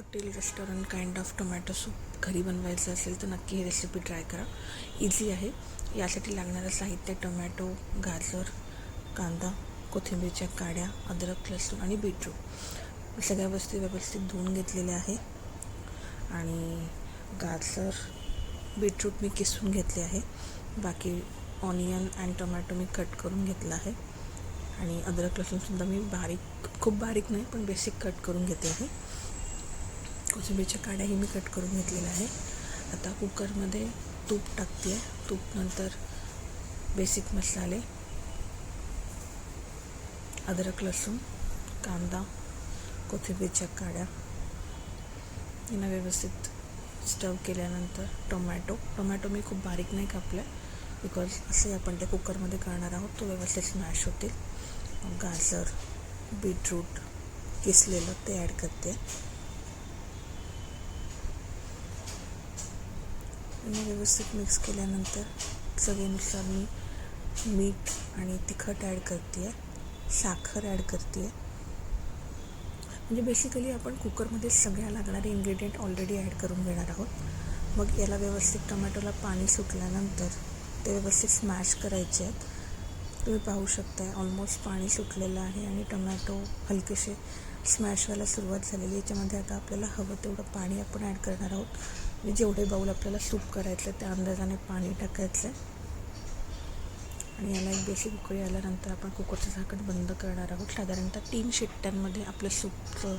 Hotel restaurant kind of tomato soup घरी बनवायचं असेल तर नक्की ही रेसिपी ट्राय करा. इझी आहे. यासाठी लागणारं साहित्य टोमॅटो, गाजर, कांदा, कोथिंबीरच्या काड्या, अद्रक, लसूण आणि बीटरूट. सगळ्या वस्तू व्यवस्थित धुवून घेतलेल्या आहे. आणि गाजर, बीटरूट मी किसून घेतले आहे. बाकी onion and tomato me cut करून घेतला आहे. आणि अद्रक लसूणसुद्धा मी खूप बारीक नाही पण बेसिक कट करून घेते आहे. कोथिंबीरच्या काड्याही मी कट करून घेतलेल्या आहे. आता कुकरमध्ये तूप टाकते आहे. तूप नंतर बेसिक मसाले, अद्रक लसूण, कांदा, कोथिंबीरच्या काड्या यांना व्यवस्थित स्टव केल्यानंतर टोमॅटो मी खूप बारीक नाही कापला बिकॉज असे आपण त्या कुकरमध्ये करणार आहोत, तो व्यवस्थित स्मॅश होतील. गाजर, बीटरूट किसलेलं ते ॲड करते. आणि व्यवस्थित मिक्स केल्यानंतर चवीनुसार मी मीठ आणि तिखट ॲड करते आहे, साखर ॲड करते आहे. म्हणजे बेसिकली आपण कुकरमध्ये सगळ्या लागणारे इन्ग्रेडियंट ऑलरेडी ॲड करून घेणार आहोत. मग याला व्यवस्थित टोमॅटोला पाणी सुटल्यानंतर ते व्यवस्थित स्मॅश करायचे आहेत. तुम्ही पाहू शकताय ऑलमोस्ट पाणी सुटलेलं आहे आणि टोमॅटो हलकेसे स्मॅश व्हायला सुरुवात झालेली. याच्यामध्ये आता आपल्याला हवं तेवढं पाणी आपण ॲड करणार आहोत. म्हणजे जेवढे बाऊल आपल्याला सूप करायचं आहे त्या अंदाजाने पाणी टाकायचं आहे. आणि याला एक बेसिक उकळी आल्यानंतर आपण कुकरचं झाकण बंद करणार आहोत. साधारणतः 3 शिट्ट्यांमध्ये आपलं सूपचं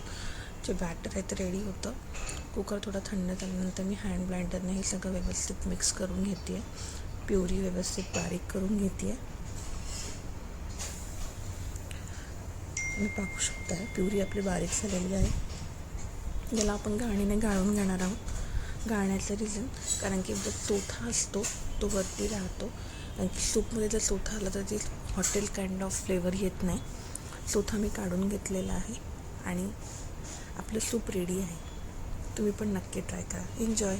जे बॅटर आहे ते रेडी होतं. कुकर थोडा थंड झाल्यानंतर मी हँड ब्लेंडरने हे सगळं व्यवस्थित मिक्स करून घेते आहे. प्युरी व्यवस्थित बारीक करून घेते आहे. तुम्ही पाहू शकता प्युरी आपली बारीक झालेली आहे. याला आपण गाळणीने गाळून घेणार आहोत. गाळण्याचं रिझन कारण की जो चोथा असतो तो वरती राहतो. कारण की सूपमध्ये जर चोथा आला तर ते हॉटेल काइंड ऑफ फ्लेवर येत नाही. चोथा मी काढून घेतलेला आहे आणि आपलं सूप रेडी आहे. तुम्ही पण नक्की ट्राय करा. एन्जॉय.